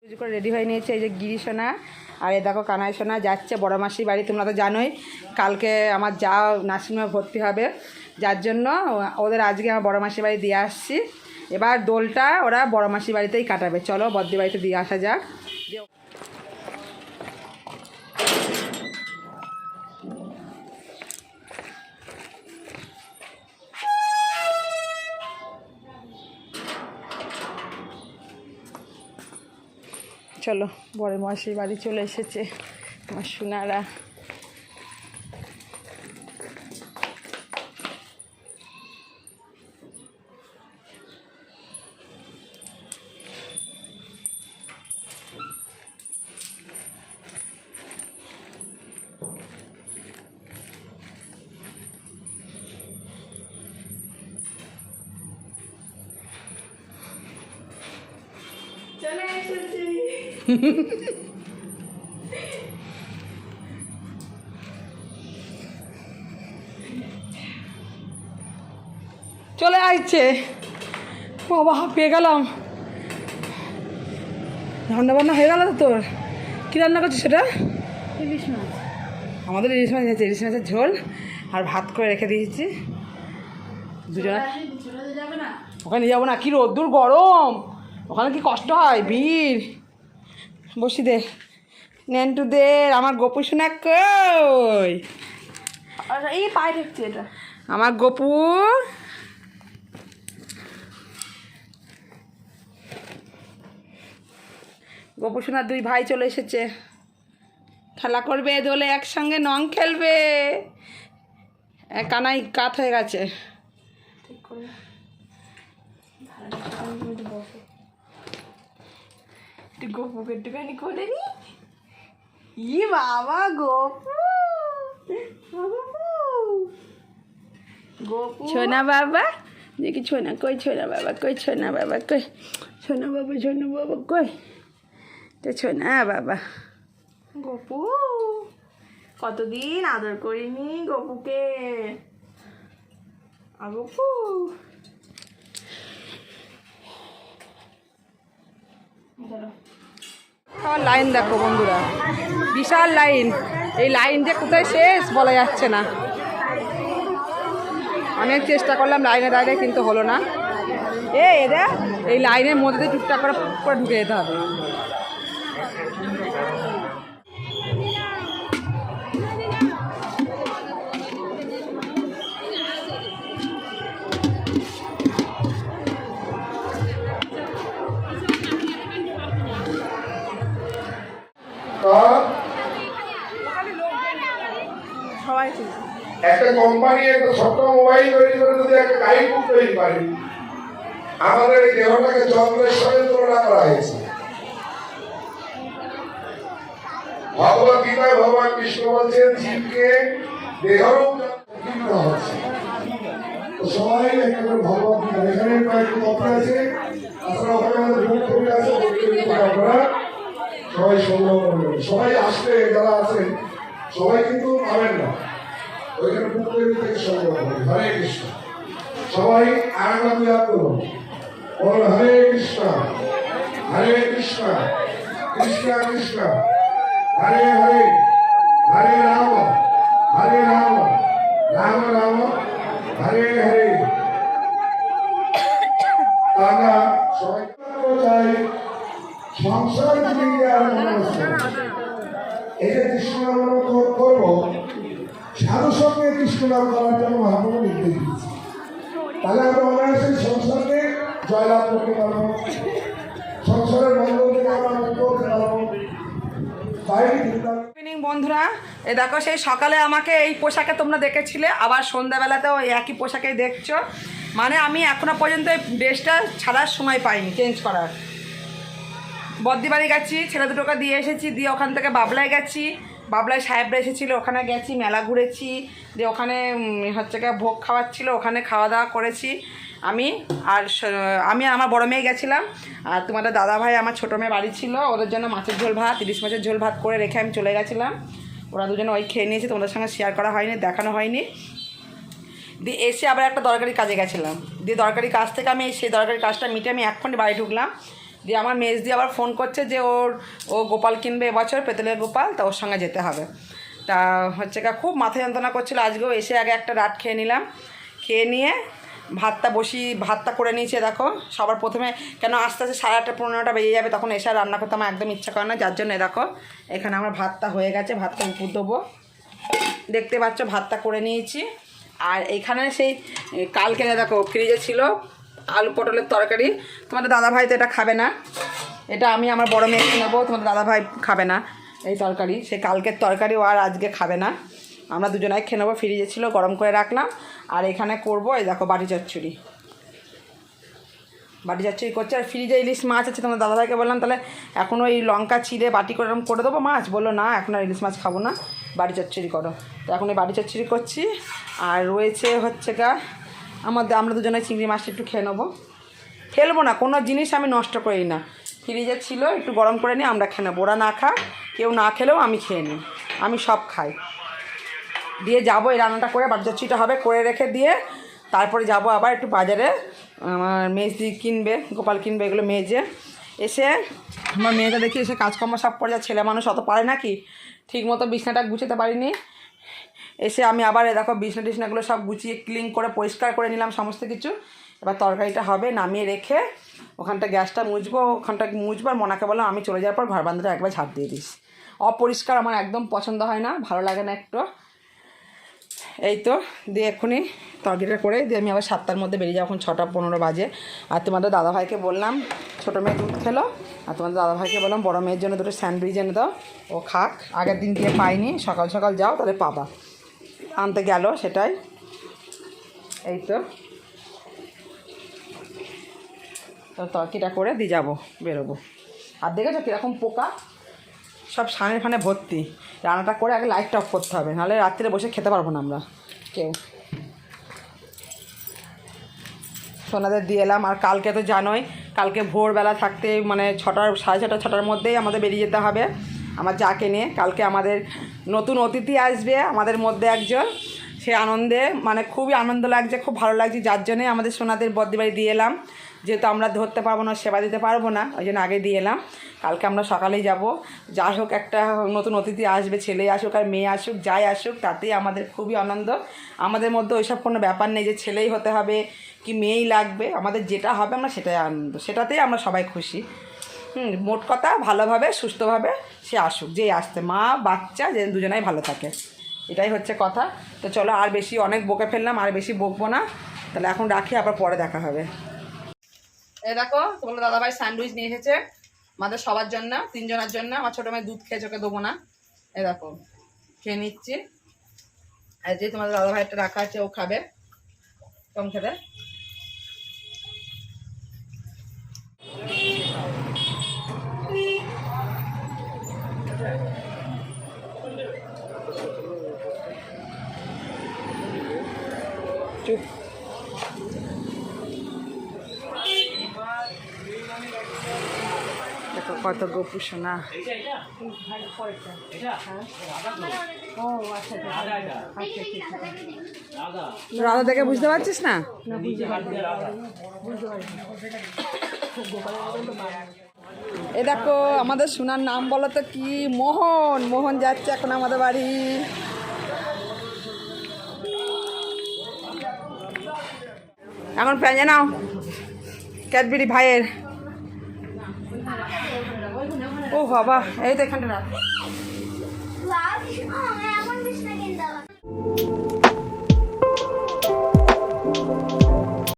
করে রেডি হয়ে নিয়েছে এই যে গিরি সোনা আর এই দেখো কানাই সোনা যাচ্ছে বড় মাসির বাড়ি। তোমরা তো জানোই কালকে আমার যা নার্সিংহোমে ভর্তি হবে, যার জন্য ওদের আজকে আমার বড় মাসির বাড়ি দিয়ে আসছি। এবার দোলটা ওরা বড় মাসির বাড়িতেই কাটাবে। চলো বদ্দি বাড়িতে দিয়ে আসা যাক। চলো বড় মাসির বাড়ি চলে এসেছে আমার সোনারা। চলে এসেছি। চলে আসছে বাবা, পেয়ে গেলাম। রান্না বান্না হয়ে গেল তো তোর? কী রান্না করছিস সেটা? ইলিশ মাছ। আমাদের ইলিশ মাছ আছে, ইলিশ মাছের ঝোল আর ভাত করে রেখে দিয়েছি দুজনে। যাবে না? ওখানে যাবো না, কি রোদ্দুর গরম, ওখানে কি কষ্ট হয়। বীর বসি দে, নেন্টু দে, আমার গপু শোনা কই? এই পায়ে ঠেকছে এটা আমার গপু। গপু সোনার দুই ভাই চলে এসেছে, খেলা করবে দোলে, একসঙ্গে নং খেলবে। কানাই কাত হয়ে গেছে। ঠিক করে একটু গপুকে একটুখানি করে নি। ই বাবা গপু, গপু ছোনা বাবা দেখি, ছোনা কই, ছোনা বাবা কই, ছোনা বাবা কই, ছোনা বাবা, ছোনা বাবা কই, তো ছোনা বাবা। গপু কতদিন আদর করিনি গপুকে। গপু আমার লাইন দেখো বন্ধুরা, বিশাল লাইন। এই লাইন যে কোথায় শেষ বলা যাচ্ছে না। অনেক চেষ্টা করলাম লাইনে দাঁড়িয়ে, কিন্তু হলো না। এরা এই লাইনের মধ্যে টুকটাক করে ঢুকে যেতে হবে। সবাই একটা কোম্পানি একটা ছোট্ট মোবাইল তৈরি করে যদি একটা গাইড বুক তৈরি পারে, আমাদের এই দেহটাকে চন্দ্রের সঙ্গে তুলনা করা হয়েছে। ভগবত গীতায় ভগবান কৃষ্ণ বলছেন জীবকে দেহরূপ হচ্ছে। তো সবাই একটা করে ভগবত গীতা, এখানে কয়েকটি কপি আছে, তাছাড়া ওখানে আমাদের বুক কপি আছে, আপনারা সবাই সংগ্রহ করবেন। সবাই আসলে যারা আছেন সবাই কিন্তু পাবেন না, ওইখানে বুক তৈরি থেকে সংগ্রহ করবেন। হরে কৃষ্ণ। সবাই আনন্দ করুন, বলুন হরে কৃষ্ণ, হরে কৃষ্ণ, কৃষ্ণ কৃষ্ণ, হরে হরে, হরে রাম, হরে রাম, রাম রাম, হরে হরে। আমরা সবাই চাই সংসার জীবনে এই যে কৃষ্ণ নাম করবো, সাধু সঙ্গে কৃষ্ণ নাম করার জন্য মহাপ্রভু নির্দেশ দিয়েছে। তাহলে আমরা অনায়াসে সংসারকে জয়লাভ করতে পারবো, সংসারের বন্ধন থেকে আমরা মুক্ত হতে পারবো। বন্ধুরা এ দেখো, সেই সকালে আমাকে এই পোশাকে তোমরা দেখেছিলে, আবার সন্ধ্যাবেলাতেও এই একই পোশাকেই দেখছো। মানে আমি এখনো পর্যন্ত এই ড্রেসটা ছাড়ার সময় পাইনি চেঞ্জ করার। বদ্দি বাড়ি গেছি, ছেলে দুটোকে দিয়ে এসেছি, দিয়ে ওখান থেকে বাবলায় গেছি। বাবলায় সাহেবরা এসেছিলো, ওখানে গেছি, মেলা ঘুরেছি, দিয়ে ওখানে হচ্ছে গিয়ে ভোগ খাওয়াচ্ছিলো, ওখানে খাওয়া দাওয়া করেছি আমি। আর আমার বড় মেয়ে গেছিলাম, আর তোমাদের দাদা ভাই আমার ছোটো মেয়ে বাড়ি ছিল, ওদের জন্য মাছের ঝোল ভাত, ইলিশ মাছের ঝোল ভাত করে রেখে আমি চলে গেছিলাম। ওরা দুজনে ওই খেয়ে নিয়েছে, তোমাদের সঙ্গে শেয়ার করা হয়নি, দেখানো হয়নি। দিয়ে এসে আবার একটা দরকারি কাজে গেছিলাম, দিয়ে দরকারি কাজ থেকে আমি সেই দরকারি কাজটা মিটে আমি এক্ষুনি বাড়ি ঢুকলাম। দিয়ে আমার মেজ দিয়ে আবার ফোন করছে যে ও গোপাল কিনবে এবছর, পেতলের গোপাল, তা ওর সঙ্গে যেতে হবে। তা হচ্ছে খুব মাথা যন্ত্রণা করছিলো। আজকেও এসে আগে একটা রাত খেয়ে নিলাম, খেয়ে নিয়ে ভাতটা করে নিয়েছে। দেখো সবার প্রথমে কেন আস্তে আস্তে 8:30 15টা বেজে যাবে, তখন এসে রান্না করতে আমার একদম ইচ্ছা করে না, যার জন্য দেখো এখানে আমার ভাতটা হয়ে গেছে, ভাতটা উপর দেবো। দেখতে পাচ্ছ ভাতটা করে নিয়েছি। আর এইখানে সেই কালকে দেখো ফ্রিজে ছিল আলু পটলের তরকারি। তোমাদের দাদাভাই তো এটা খাবে না, এটা আমি আমার বড় মেয়েকে নেবো, তোমাদের দাদাভাই খাবে না এই তরকারি। সে কালকের তরকারি ও আর আজকে খাবে না, আমরা দুজনাই খেয়ে নেবো। ফ্রিজে ছিল, গরম করে রাখলাম। আর এখানে করবো এই দেখো বাটি চচ্চড়ি করছে। আর ফ্রিজে ইলিশ মাছ আছে, তোমার দাদাভাইকে বললাম তাহলে এখন ওই লঙ্কা চিড়ে বাটি করে দেবো মাছ, বললো না এখন আর ইলিশ মাছ খাবো না, বাটি চচ্চড়ি করো। তো এখন এই বাটি চচ্চড়ি করছি। আর রয়েছে হচ্ছে আমরা দুজনে চিংড়ি মাছটা একটু খেয়ে নেবো। ফেলবো না, কোনো জিনিস আমি নষ্ট করি না, ফ্রিজে ছিল একটু গরম করে নিই, আমরা খেয়ে নেবো। ওরা না খা, কেউ না খেলেও আমি খেয়ে নিই, আমি সব খাই। দিয়ে যাবো এই রান্নাটা করে, বাটি চচ্চড়িটা হবে, করে রেখে দিয়ে তারপরে যাব আবার একটু বাজারে। আমার মেজদি কিনবে, গোপাল কিনবে, এগুলো মেজে এসে আমার মেয়েটা দেখি এসে কাজকর্ম সব পড়ে যায়। ছেলে মানুষ অত পারে নাকি, ঠিক মতো বিছনাটা গুছাতে পারিনি। এসে আমি আবার দেখো বিছনাগুলো সব গুছিয়ে ক্লিন করে পরিষ্কার করে নিলাম সমস্ত কিছু। এবার তরকারিটা হবে, নামিয়ে রেখে ওখানটা গ্যাসটা মুছবো, আর মনাকে বললাম আমি চলে যাওয়ার পর ঘর বান্ধবটা একবার ঝাড় দিয়ে দিস। অপরিষ্কার আমার একদম পছন্দ হয় না, ভালো লাগে না একটু। এই তো দিয়ে এক্ষুনি তরকারিটা করে দিয়ে আমি আবার 7টার মধ্যে বেরিয়ে যাবো, এখন 6টা 15 বাজে। আর তোমাদের দাদাভাইকে বললাম, ছোটো মেয়ে দুধ খেলো, আর তোমাদের দাদাভাইকে বললাম বড়ো মেয়ের জন্য 2টো স্যান্ডউইচ এনে দাও, ও খাক, আগের দিন দিয়ে পাইনি, সকাল সকাল যাও তাহলে পাবা। আনতে গেল সেটাই। এই তো তরকারিটা করে দিয়ে যাবো, বেরোবো। আর দেখেছো কীরকম পোকা সব সামনে ফানে ভর্তি। রান্নাটা করে আগে লাইটটা অফ করতে হবে, নাহলে রাত্রে বসে খেতে পারবো না আমরা কেউ। সোনাদের দিয়ে এলাম। আর কালকে তো জানোই, কালকে ভোরবেলা থাকতে মানে 6টা 6:30 6টার মধ্যেই আমাদের বেরিয়ে যেতে হবে আমার যাকে নিয়ে। কালকে আমাদের নতুন অতিথি আসবে আমাদের মধ্যে একজন, সে আনন্দে মানে খুবই আনন্দ লাগছে, খুব ভালো লাগছে, যার জন্যে আমাদের সোনাদের বদ্দি বাড়ি দিয়ে এলাম। যেহেতু আমরা ধরতে পারবো না, সেবা দিতে পারবো না, ওই জন্য আগে দিয়ে এলাম। কালকে আমরা সকালেই যাব। যাই হোক একটা নতুন অতিথি আসবে, ছেলে আসুক আর মেয়ে আসুক, যাই আসুক তাতেই আমাদের খুবই আনন্দ। আমাদের মধ্যে ওইসব কোনো ব্যাপার নেই যে ছেলেই হতে হবে কি মেয়েই লাগবে, আমাদের যেটা হবে আমরা সেটাই আনন্দ, সেটাতেই আমরা সবাই খুশি। মোট কথা ভালোভাবে সুস্থভাবে সে আসুক, যেই আসতে, মা বাচ্চা যে দুজনেই ভালো থাকে, এটাই হচ্ছে কথা। তো চলো আর বেশি অনেক বকে ফেললাম, আর বেশি বকবো না, তাহলে এখন রাখি, আবার পরে দেখা হবে। এই দেখো তোমার দাদাভাই স্যান্ডউইচ নিয়ে এসেছে আমাদের সবার জন্য, 3 জনের জন্য। আমার ছোটো মেয়ে দুধ খেয়ে চোখে দেবো না, এই দেখো খেয়ে নিচ্ছি। আর যে তোমাদের দাদাভাই একটা রাখা আছে, ও খাবে, কম খেতে। চুপ। দেখো কত গপু শোনা। রাধা দেখে বুঝতে পারছিস না? এ দেখো আমাদের সোনার নাম বলো তো কি? মোহন। মোহন যাচ্ছে এখন আমাদের বাড়ি। এখন প্যাঁজে নাও ক্যাডবেরি ভাইয়ের। ও বাবা, এই তো এখানটা রাখ।